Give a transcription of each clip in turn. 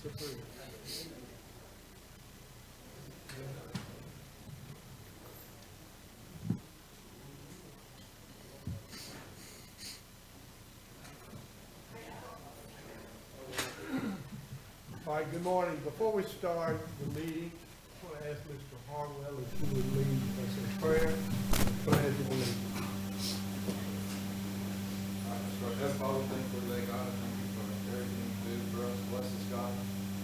approved. All right, good morning. Before we start the meeting, I want to ask Mr. Harwell if he would lead us in prayer and pledge of allegiance. Heavenly Father, thank you for today, God. Thank you for everything you do for us. Bless us, God.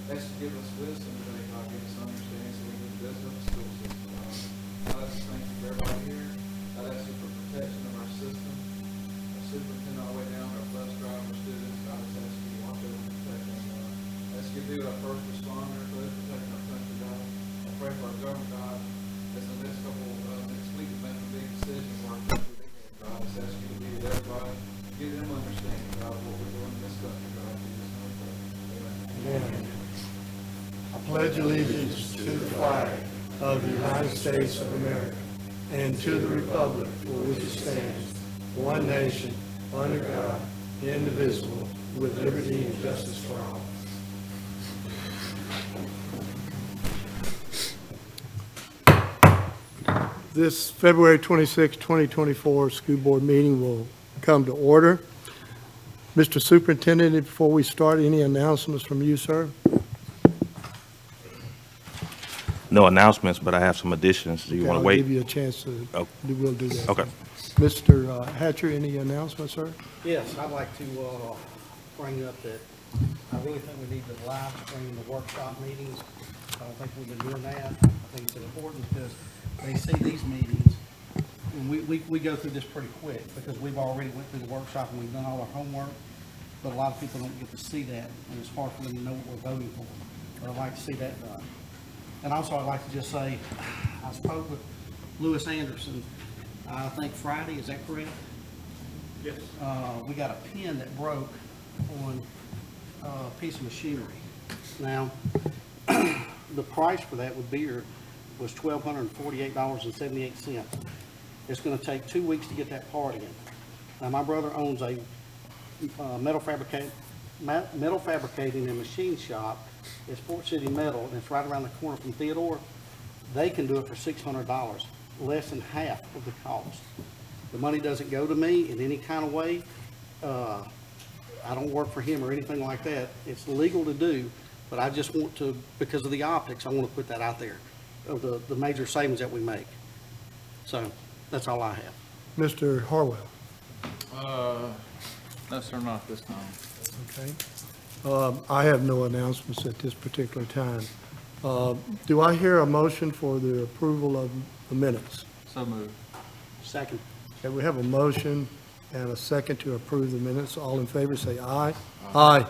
Ask you to give us wisdom today, God. Give us understanding so we can do business in the school system, God. God, I just thank you for everybody here. God, I ask you for protection of our system, our superintendent all the way down, our bus driver, students. God, I just ask you to watch over and protect us, God. I ask you to be with our first responders, those protecting our country, God. I pray for our government, God, as the next week is making big decisions for our country. God, I just ask you to be with everybody. Give them understanding, God, what we're doing in this country, God. Amen. Amen. I pledge allegiance to the flag of the United States of America and to the republic for which it stands, one nation, under God, indivisible, with liberty and justice for all. This February 26, 2024 school board meeting will come to order. Mr. Superintendent, before we start, any announcements from you, sir? No announcements, but I have some additions. Do you want to wait? I'll give you a chance to, Oh. we'll do that. Okay. Mr. Hatcher, any announcements, sir? Yes, I'd like to bring up that I really think we need to live stream the workshop meetings. I don't think we've been doing that. I think it's important because they see these meetings, and we go through this pretty quick because we've already went through the workshop and we've done all our homework, but a lot of people don't get to see that, and it's hard for them to know what we're voting for. But I'd like to see that done. And also, I'd like to just say, I spoke with Lewis Anderson, I think Friday, is that correct? Yes. We got a pin that broke on a piece of machinery. Now, the price for that was $1,248.78. It's gonna take 2 weeks to get that part in. Now, my brother owns a metal fabricating and machine shop. It's Fort City Metal, and it's right around the corner from Theodore. They can do it for $600, less than half of the cost. The money doesn't go to me in any kind of way. I don't work for him or anything like that. It's legal to do, but I just want to, because of the optics, I want to put that out there, of the major savings that we make. So, that's all I have. Mr. Harwell, No, sir, not this time. okay. I have no announcements at this particular time. Do I hear a motion for the approval of the minutes? So moved. Second. Okay, we have a motion and a second to approve the minutes. All in favor, say aye. Aye.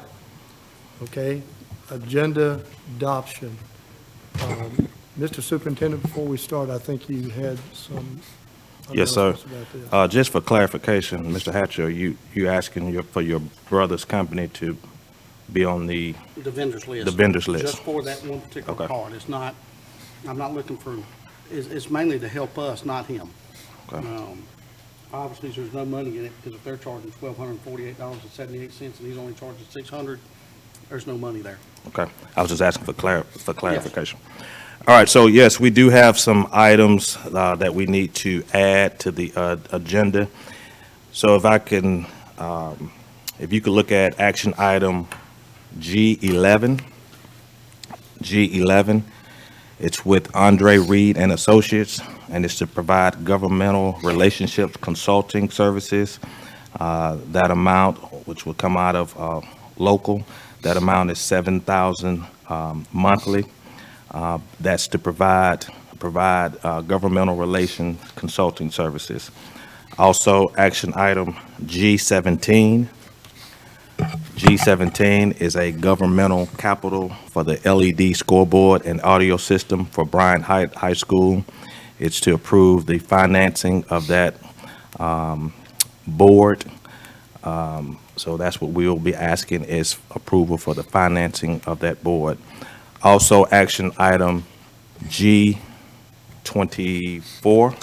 Okay, agenda adoption. Mr. Superintendent, before we start, I think you had some Yes, sir. announcements about this. Just for clarification, Mr. Hatcher, you asking for your brother's company to be on the The vendors list. list? Just for that one particular Okay. part. It's not, I'm not looking for, it's mainly to help us, not him. Okay. Obviously, there's no money in it, because if they're charging $1,248.78 and he's only charging $600, there's no money there. Okay. I was just asking for clarification. All right, so yes, we do have some items that we need to add to the agenda. So if I can, if you could look at action item G11. G11, it's with Andre Reed and Associates, and it's to provide governmental relationships consulting services. That amount, which will come out of local, that amount is $7,000 monthly. That's to provide governmental relations consulting services. Also, action item G17. G17 is a governmental capital for the LED scoreboard and audio system for Bryant High School. It's to approve the financing of that board. So that's what we'll be asking, is approval for the financing of that board. Also, action item G24.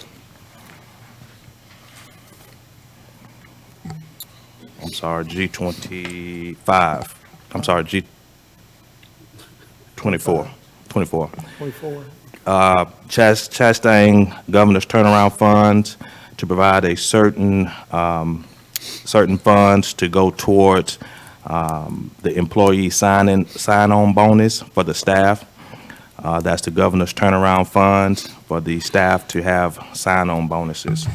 I'm sorry, G25. I'm sorry, 24. 24. 24. Chastain governor's turnaround funds to provide a certain funds to go towards the employee sign-on bonus for the staff. That's the governor's turnaround funds for the staff to have sign-on bonuses.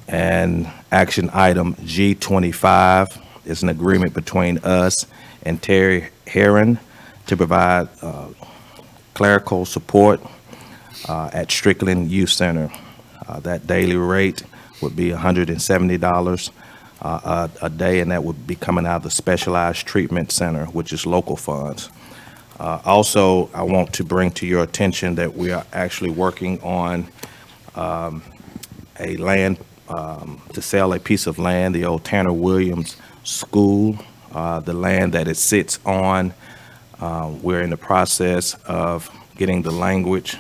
And action item G25 is an agreement between us and Terry Heron to provide clerical support at Strickland Youth Center. That daily rate would be $170 a day, and that would be coming out of the Specialized Treatment Center, which is local funds. Also, I want to bring to your attention that we are actually working on a land, to sell a piece of land, the old Tanner Williams School, the land that it sits on. We're in the process of getting the language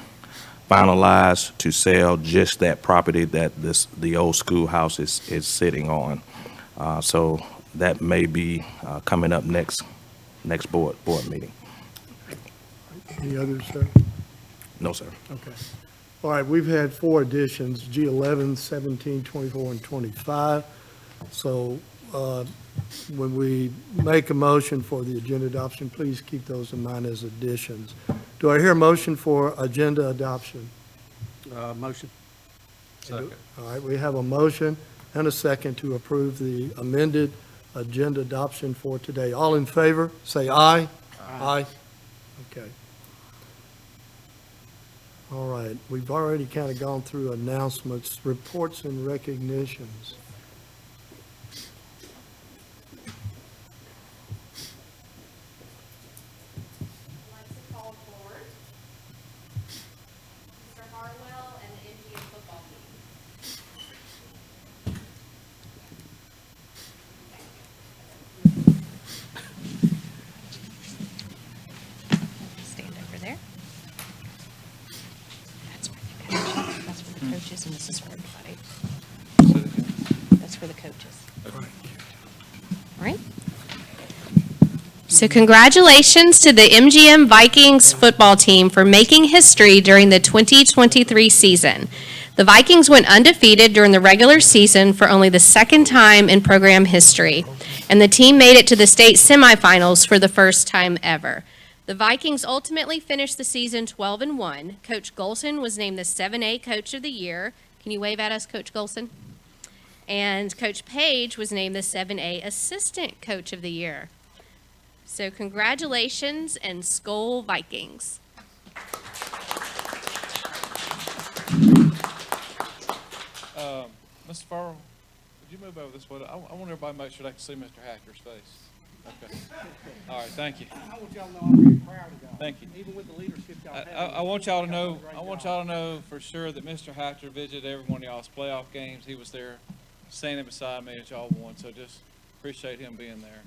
finalized to sell just that property that the old schoolhouse is sitting on. So that may be coming up next board meeting. Any others, sir? No, sir. Okay. All right, we've had 4 additions, G11, 17, 24, and 25. So when we make a motion for the agenda adoption, please keep those in mind as additions. Do I hear a motion for agenda adoption? Motion. Second. All right, we have a motion and a second to approve the amended agenda adoption for today. All in favor, say aye. Aye. Okay. All right, we've already kind of gone through announcements, reports and recognitions. Like to call forward Mr. Harwell and the MGM football team. Stand over there. That's for the coaches. That's for the coaches, and this is for everybody. That's for the coaches. All right? So congratulations to the MGM Vikings football team for making history during the 2023 season. The Vikings went undefeated during the regular season for only the second time in program history, and the team made it to the state semifinals for the first time ever. The Vikings ultimately finished the season 12-1. Coach Golson was named the 7A Coach of the Year. Can you wave at us, Coach Golson? And Coach Page was named the 7A Assistant Coach of the Year. So congratulations and Skol Vikings. Mr. Farrell, would you move over this way? I want everybody to make sure they can see Mr. Hacker's face. Okay. All right, thank you. I want y'all to know I'm very proud of y'all. Thank you. Even with the leadership y'all have. I want y'all to know, for sure that Mr. Hacker visited every one of y'all's playoff games. He was there standing beside me as y'all won, so just appreciate him being there.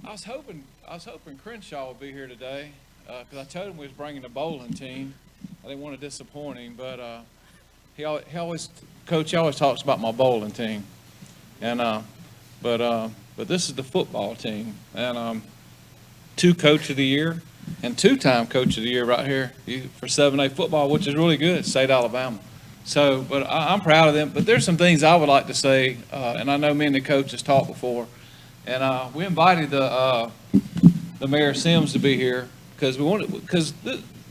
I was hoping Crenshaw would be here today, because I told him we was bringing the bowling team. I didn't want to disappoint him, but Coach always talks about my bowling team, and but this is the football team, and 2 Coach of the Year and 2-time Coach of the Year right here for 7A football, which is really good, State Alabama. So, but I'm proud of them. But there's some things I would like to say, and I know me and the coaches talked before, and we invited the Mayor Sims to be here because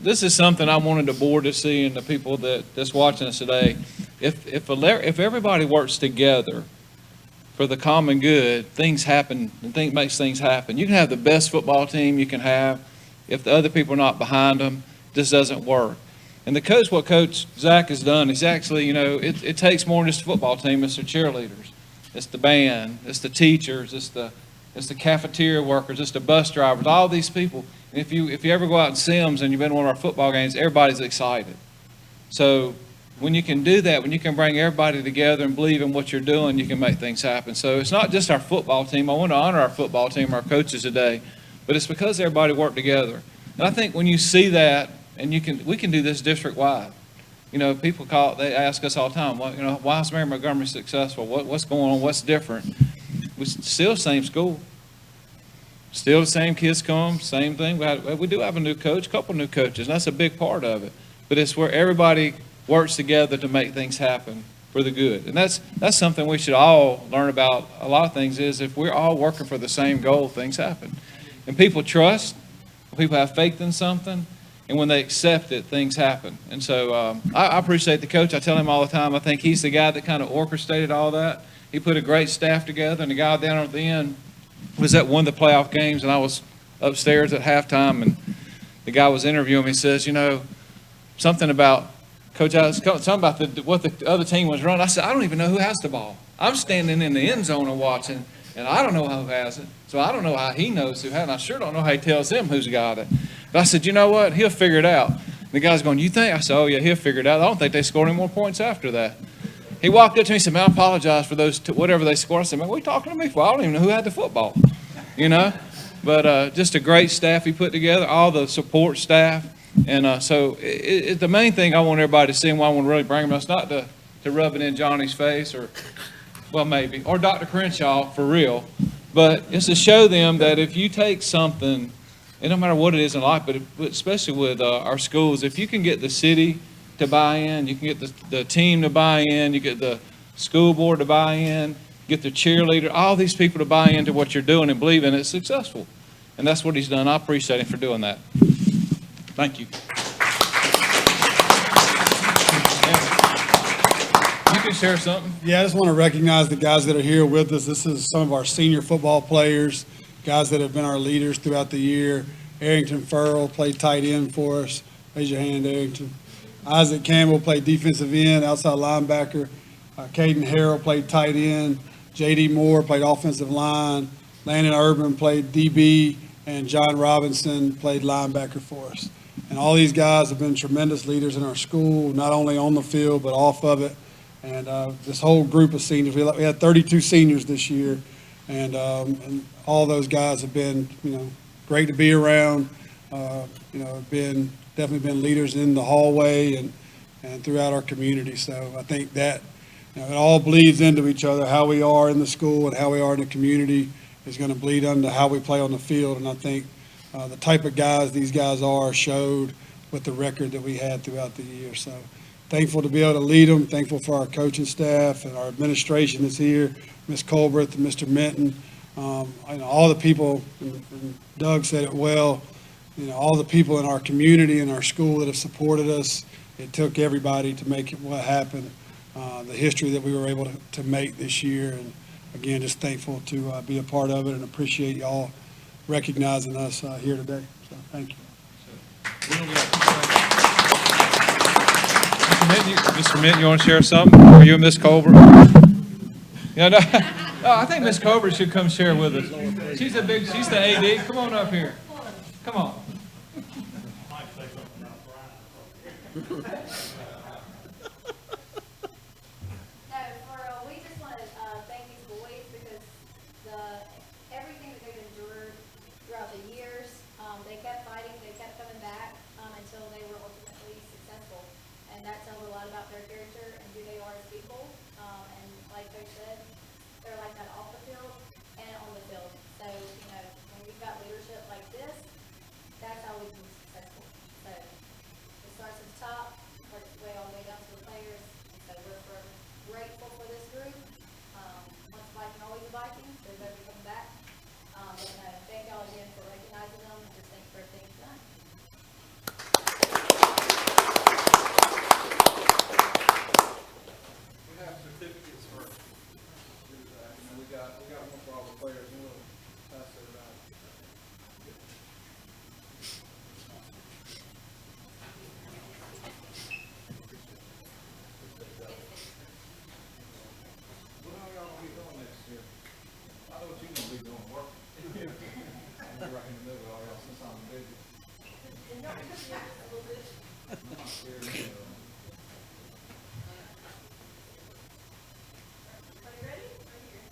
this is something I wanted the board to see and the people that's watching us today. If everybody works together for the common good, things happen and makes things happen. You can have the best football team you can have. If the other people are not behind them, this doesn't work. And what Coach Zach has done is actually, it takes more than just a football team. It's the cheerleaders, it's the band, it's the teachers, it's the cafeteria workers, it's the bus drivers, all these people. And if you ever go out in Sims and you've been to one of our football games, everybody's excited. So when you can do that, when you can bring everybody together and believe in what you're doing, you can make things happen. So it's not just our football team. I want to honor our football team, our coaches today, but it's because everybody worked together. And I think when you see that, and we can do this district-wide. People they ask us all the time, why is Mary Montgomery successful? What's going on? What's different? We're still the same school. Still the same kids come, same thing. We do have a new coach, a couple new coaches, and that's a big part of it. But it's where everybody works together to make things happen for the good. And that's something we should all learn about. A lot of things is if we're all working for the same goal, things happen. And people trust, people have faith in something, and when they accept it, things happen. And so I appreciate the coach. I tell him all the time, I think he's the guy that kind of orchestrated all that. He put a great staff together, and the guy down at the end was at one of the playoff games, and I was upstairs at halftime, and the guy was interviewing me. He says, something about, Coach, something about what the other team was running. I said, I don't even know who has the ball. I'm standing in the end zone and watching, and I don't know who has it. So I don't know how he knows who has it. And I sure don't know how he tells them who's got it. But I said, you know what? He'll figure it out. And the guy's going, you think? I said, oh, yeah, he'll figure it out. I don't think they scored any more points after that. He walked up to me and said, man, I apologize for those, whatever they scored. I said, man, what are you talking to me for? I don't even know who had the football, But just a great staff he put together, all the support staff. And so the main thing I want everybody to see and why I want to really bring them, it's not to rub it in Johnny's face or, well, maybe, or Dr. Crenshaw for real, but it's to show them that if you take something, it don't matter what it is in life, but especially with our schools, if you can get the city to buy in, you can get the team to buy in, you get the school board to buy in, get the cheerleader, all these people to buy into what you're doing and believe in it, it's successful. And that's what he's done. I appreciate him for doing that. Thank you. You can share something. Yeah, I just want to recognize the guys that are here with us. This is some of our senior football players, guys that have been our leaders throughout the year. Arrington Furl played tight end for us. Raise your hand, Arrington. Isaac Campbell played defensive end, outside linebacker. Caden Harrell played tight end. J.D. Moore played offensive line. Landon Urban played DB. And John Robinson played linebacker for us. And all these guys have been tremendous leaders in our school, not only on the field, but off of it. And this whole group of seniors, we had 32 seniors this year. And all those guys have been, great to be around. Definitely been leaders in the hallway and throughout our community. So I think that it all bleeds into each other. How we are in the school and how we are in the community is going to bleed into how we play on the field. And I think the type of guys these guys are showed with the record that we had throughout the year. So thankful to be able to lead them. Thankful for our coaching staff and our administration that's here, Ms. Colbert and Mr. Minton, and all the people, and Doug said it well, all the people in our community and our school that have supported us. It took everybody to make it what happened, the history that we were able to make this year. And again, just thankful to be a part of it and appreciate y'all recognizing us here today. So thank you. Mr. Minton, you want to share something? Or you and Ms. Colbert? Yeah, no, I think Ms. Colbert should come share with us. She's the AD. Come on up here. Come on. We just want to thank these boys because everything that they've endured throughout the years, they kept fighting, they kept coming back until they were ultimately successful. And that tells a lot about their character and who they are as people. And like Coach said, they're like that off the field and on the field. So, when we've got leadership like this, that's how we can be successful. So it starts at the top, works its way all the way down to the players. So we're grateful for this group. Once Viking, always the Vikings. They're better coming back. But thank y'all again for recognizing them and just thank you for everything you've done. We have certificates for, we got one for all the players, and we'll pass it around. What are y'all gonna be doing next year? I know what you're gonna be doing, work. I'm right in the middle of all y'all since I'm busy. I'm not scared. Are you ready? Right here.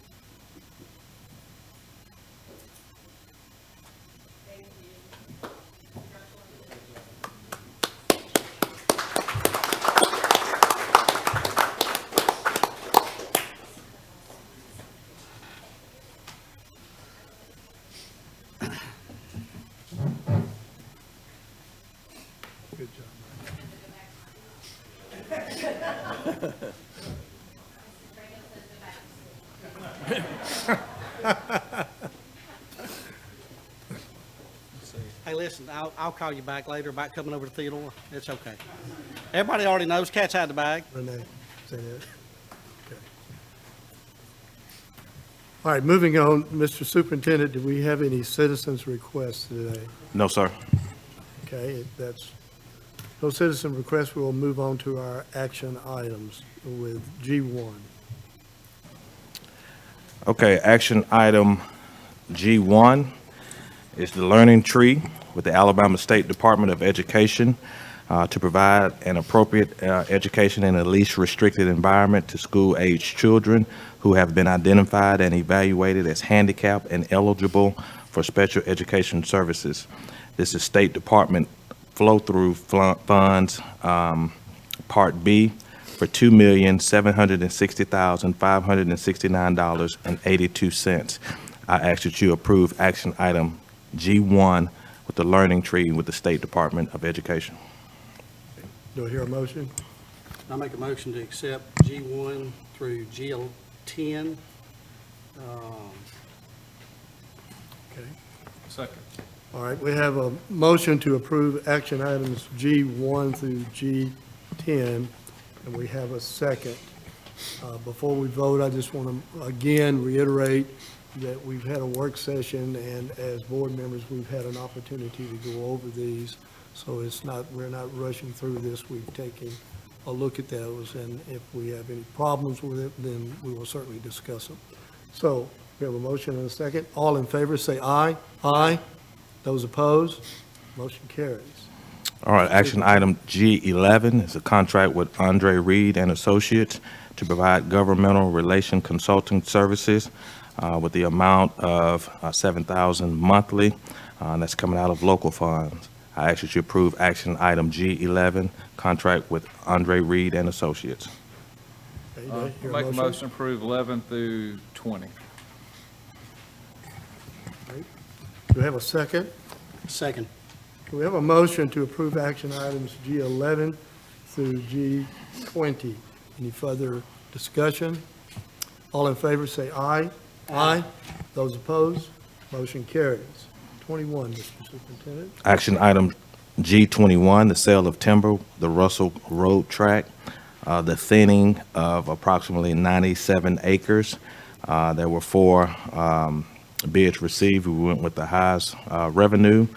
Thank you. Hey, listen, I'll call you back later about coming over to Theodore. It's okay. Everybody already knows cat's out of the bag. Renee, say that. Okay. All right, moving on, Mr. Superintendent, do we have any citizens' requests today? No, sir. Okay, if that's no citizen requests, we will move on to our action items with G1. Okay, action item G1 is the learning tree with the Alabama State Department of Education to provide an appropriate education in a least restricted environment to school-aged children who have been identified and evaluated as handicapped and eligible for special education services. This is State Department flow-through funds, Part B, for $2,760,569.82. I ask that you approve action item G1 with the learning tree with the State Department of Education. Do I hear a motion? I make a motion to accept G1 through G10. Okay. Second. All right, we have a motion to approve action items G1 through G10, and we have a second. Before we vote, I just want to again reiterate that we've had a work session, and as board members, we've had an opportunity to go over these. So it's not, we're not rushing through this. We've taken a look at those, and if we have any problems with it, then we will certainly discuss them. So we have a motion and a second. All in favor, say aye. Aye. Those opposed, motion carries. All right, action item G11 is a contract with Andre Reed and Associates to provide governmental relation consulting services with the amount of $7,000 monthly. That's coming out of local funds. I ask that you approve action item G11, contract with Andre Reed and Associates. Okay, do I hear Make a motion to approve 11 through 20. Do we have a second? Second. We have a motion to approve action items G11 through G20. Any further discussion? All in favor, say aye. Aye. Those opposed, motion carries. 21, Mr. Superintendent. Action item G21, the sale of timber, the Russell Road track, the thinning of approximately 97 acres. There were 4 bids received. We went with the highest revenue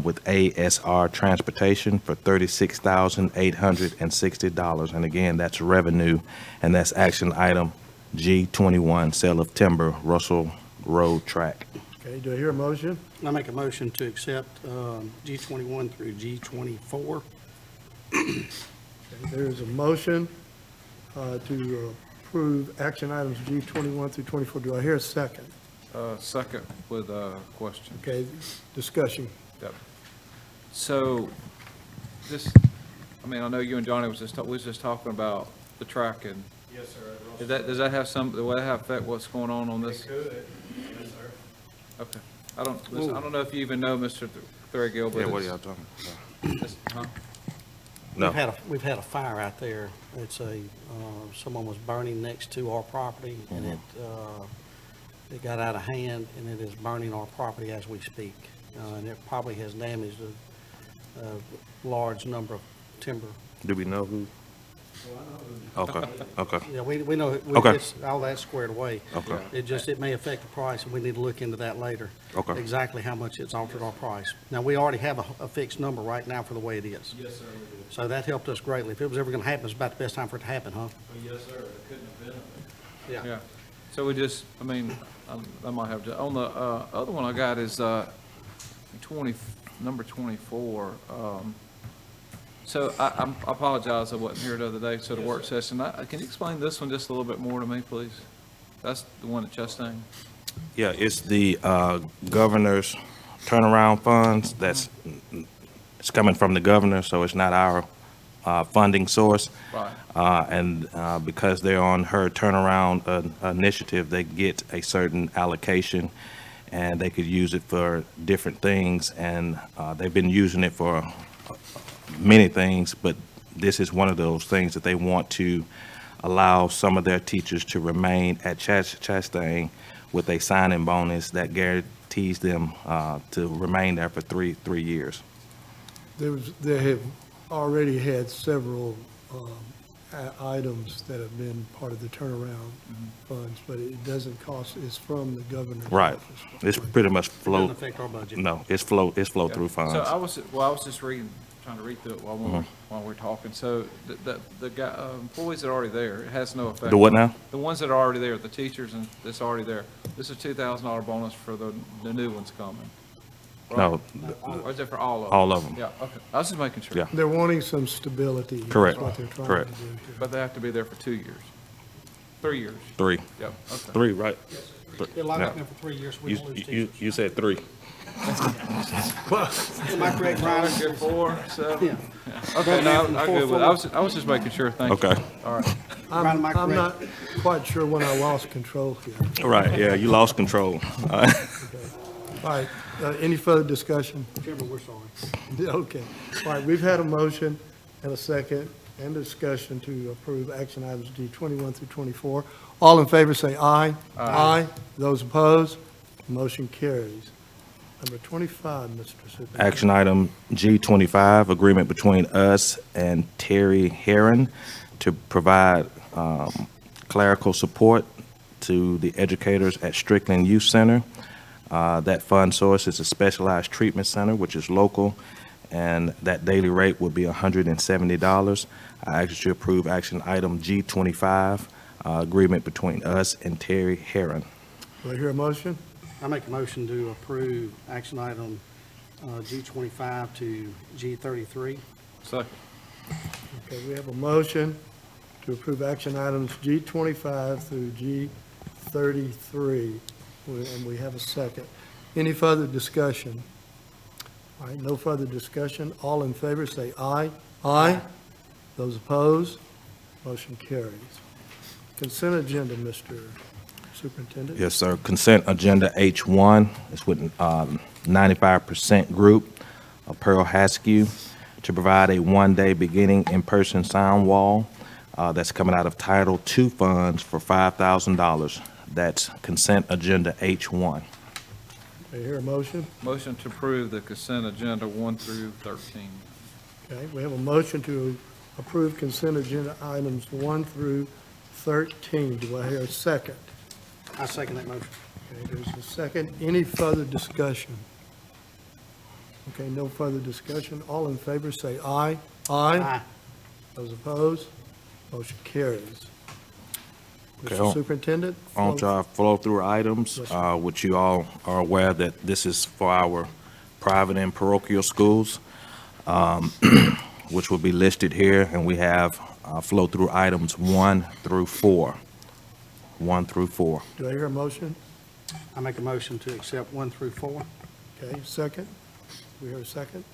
with ASR Transportation for $36,860. And again, that's revenue, and that's action item G21, sale of timber, Russell Road track. Okay, do I hear a motion? I make a motion to accept G21 through G24. Okay, there is a motion to approve action items G21 through 24. Do I hear a second? Second with a question. Okay, discussion. Yep. So, this, I mean, I know you and Johnny was just talking about the track, and Yes, sir. does that have will that have affect what's going on this? It could, yes, sir. Okay. I don't know if you even know Mr. Thurgill, but Yeah, what are it's- y'all talking about? huh? No. We've had a fire out there. It's someone was burning next to our property, and it got out of hand, and it is burning our property as we speak. And it probably has damaged a large number of timber. Do we know who? Okay, okay, Yeah, we know, Okay. it's all that squared away. okay, It may affect the price, and we need to look into that later. okay. Exactly how much it's altered our price. Now, we already have a fixed number right now for the way it is. Yes, sir, we do. So that helped us greatly. If it was ever gonna happen, it's about the best time for it to happen, huh? Oh, yes, sir, it couldn't have been. Yeah. So we just, I mean, I might have to, on the other one I got is number 24. So I apologize, I wasn't here the other day, so the work session. Can you explain this one just a little bit more to me, please? That's the one at Chastain. Yeah, it's the governor's turnaround funds. It's coming from the governor, so it's not our funding source. Right. And because they're on her turnaround initiative, they get a certain allocation, and they could use it for different things. And they've been using it for many things, but this is one of those things that they want to allow some of their teachers to remain at Chastain with a signing bonus that guarantees them to remain there for three years. They have already had several items that have been part of the turnaround funds, but it doesn't cost, it's from the governor's Right. office. It's pretty much Doesn't flow. affect our budget. No, it's flow through funds. So I was just reading, trying to read through it while we're talking. So the guy, employees that are already there, it has no effect. The what now? The ones that are already there, the teachers and that's already there. This is $2,000 bonus for the new ones coming. right? No, Or is it for all of them? all of them. Yeah, okay. I was just making sure. Yeah. They're wanting some stability. is Correct. what they're trying Correct. to do here. But they have to be there for 2 years. 3 years. Three. Yep, okay. Three, right? They're locked No. up there for 3 years, we don't lose You teachers. said three. Am I correct, Brian? Good, 4, 7? Yeah. Okay, no, From I'm four good with it. forward. I was just making sure, thank you. Okay. All right. Brian, am I I'm not correct? quite sure when I lost control here. Right, yeah, you lost control. All right, any further discussion? Chairman, we're sorry. Okay, all right, we've had a motion and a second and discussion to approve action items D 21 through 24. All in favor say aye. Aye. Those opposed, motion carries. Number 25, Mr. Superintendent. Action item G25, agreement between us and Terry Heron to provide clerical support to the educators at Strickland Youth Center. That fund source is a specialized treatment center, which is local, and that daily rate would be $170. I ask you to approve action item G25, agreement between us and Terry Heron. Do I hear a motion? I make a motion to approve action item G25 to G33. Second. Okay, we have a motion to approve action items G25 through G33, and we have a second. Any further discussion? All right, no further discussion. All in favor, say aye. Aye. Those opposed, motion carries. Consent agenda, Mr. Superintendent. Yes, sir. Consent agenda H1 is with 95% group of Pearl Haskew to provide a one-day beginning in-person sound wall that's coming out of Title II funds for $5,000. That's consent agenda H1. Do I hear a motion? Motion to approve the consent agenda 1 through 13. Okay, we have a motion to approve consent agenda items 1 through 13. Do I hear a second? I second that motion. Okay, there's a second. Any further discussion? Okay, no further discussion. All in favor, say aye. Aye. Those opposed, motion carries. Okay, Mr. Superintendent? On to our flow-through items, Yes, sir. which you all are aware that this is for our private and parochial schools, which will be listed here, and we have flow-through items 1 through 4. 1 through 4. Do I hear a motion? I make a motion to accept 1 through 4. Okay, second? We hear a second?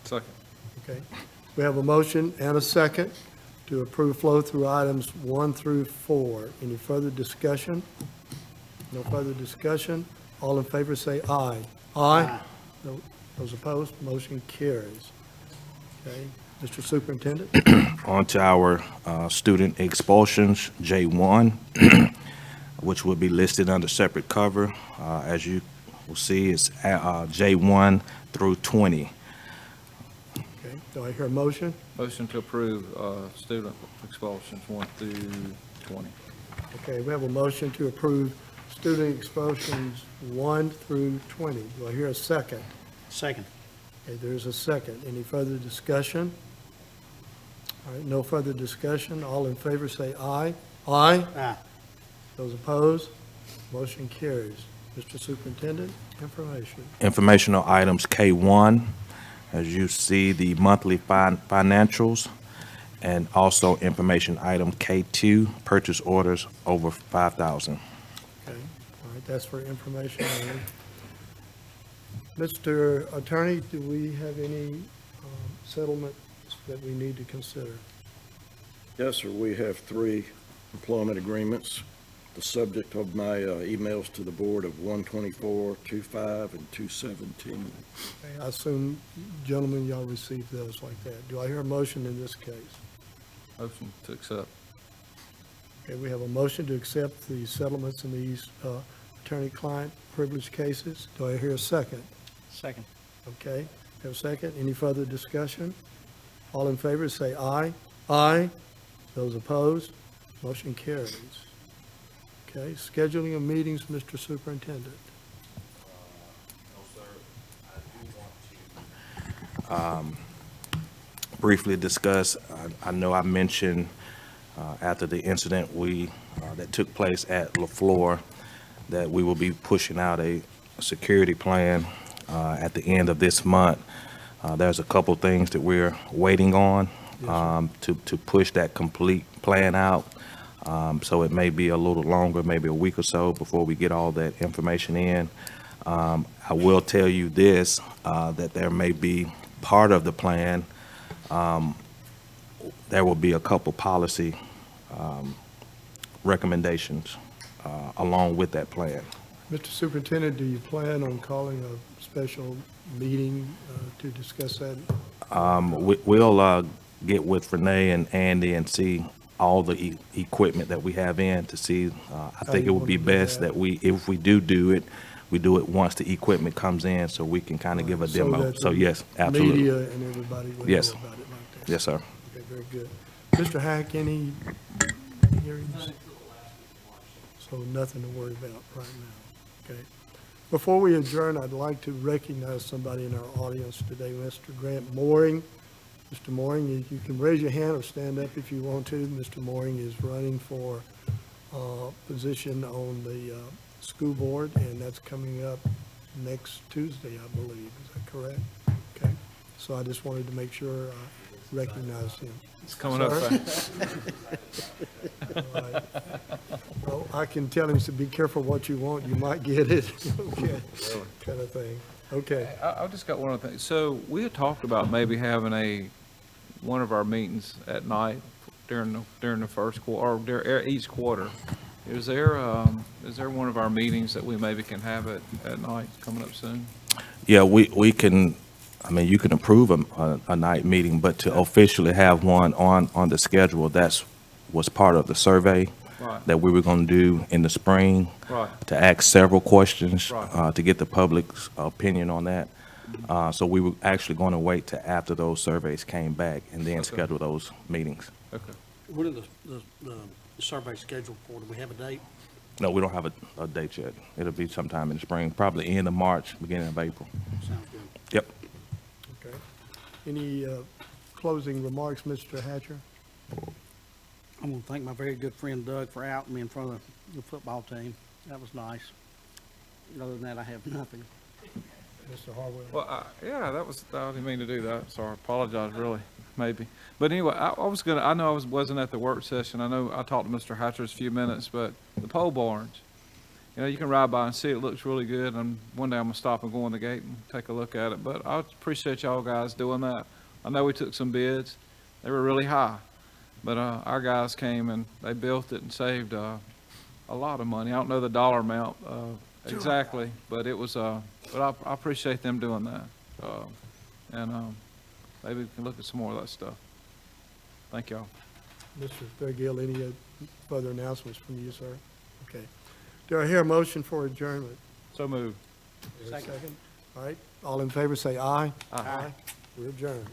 Second. Okay. We have a motion and a second to approve flow-through items 1 through 4. Any further discussion? No further discussion. All in favor say aye. Aye. Those opposed, motion carries. Okay, Mr. Superintendent? On to our student expulsions, J1, which will be listed under separate cover. As you will see, it's J1 through 20. Okay, do I hear a motion? Motion to approve student expulsions 1 through 20. Okay, we have a motion to approve student expulsions 1 through 20. Do I hear a second? Second. Okay, there's a second. Any further discussion? All right, no further discussion. All in favor say aye. Aye. Aye. Those opposed, motion carries. Mr. Superintendent, information. Informational items K1, as you see the monthly financials, and also information item K2, purchase orders over 5,000. Okay, all right, that's for information only. Mr. Attorney, do we have any settlements that we need to consider? Yes, sir. We have 3 employment agreements The subject of my emails to the board of 124, 25, and 217. I assume, gentlemen, y'all received those like that. Do I hear a motion in this case? Motion to accept. Okay, we have a motion to accept the settlements in these attorney-client privilege cases. Do I hear a second? Second. Okay, have a second. Any further discussion? All in favor, say aye. Aye. Those opposed, motion carries. Okay, scheduling of meetings, Mr. Superintendent. Briefly discuss, I know I mentioned after the incident that took place at LaFleur that we will be pushing out a security plan at the end of this month. There's a couple things that we're waiting on to push that complete plan out. So it may be a little longer, maybe a week or so before we get all that information in. I will tell you this, that there may be part of the plan, there will be a couple policy recommendations along with that plan. Mr. Superintendent, do you plan on calling a special meeting to discuss that? We'll get with Renee and Andy and see all the equipment that we have in to see. I think it would be best that if we do it, we do it once the equipment comes in so we can kind of give a demo. that So the yes, absolutely. Media and everybody would know Yes. about it like that. Yes, sir. Okay, very good. Mr. Hack, any hearings? So nothing to worry about right now, okay? Before we adjourn, I'd like to recognize somebody in our audience today, Mr. Grant Mooring. Mr. Mooring, you can raise your hand or stand up if you want to. Mr. Mooring is running for position on the school board, and that's coming up next Tuesday, I believe. Is that correct? Okay. So I just wanted to make sure I recognize him. It's coming up Sir? fast. All right. Well, I can tell him to be careful what you want, you might get it, okay, kind of thing. Okay, I've just got one other thing. So we had talked about maybe having one of our meetings at night during the first quarter, or each quarter. Is there one of our meetings that we maybe can have at night coming up soon? Yeah, we can, I mean, you can approve a night meeting, but to officially have one on the schedule, was part of the survey Right. that we were going to do in the spring. Right. To ask several questions, Right. to get the public's opinion on that. So we were actually going to wait till after those surveys came back and then Okay. schedule those meetings. Okay. When is the survey scheduled for? Do we have a date? No, we don't have a date yet. It'll be sometime in the spring, probably end of March, beginning of April. Sounds good. Yep. okay. Any closing remarks, Mr. Hatcher? I'm going to thank my very good friend Doug for outing me in front of the football team. That was nice. Other than that, I have nothing. Mr. Harwell? Well, I didn't mean to do that. Sorry, I apologize, really, maybe. But anyway, I know I wasn't at the work session. I know I talked to Mr. Hatcher a few minutes, but the pole barns, you can ride by and see it looks really good. And one day I'm gonna stop and go in the gate and take a look at it. But I appreciate y'all guys doing that. I know we took some bids. They were really high, but our guys came and they built it and saved a lot of money. I don't know the dollar amount exactly, but it was. But I appreciate them doing that, and maybe we can look at some more of that stuff. Thank y'all. Mr. Thurgill, any further announcements from you, sir? Okay. Do I hear a motion for adjournment? So moved. Second. All right, all in favor say aye. Aye. We're adjourned.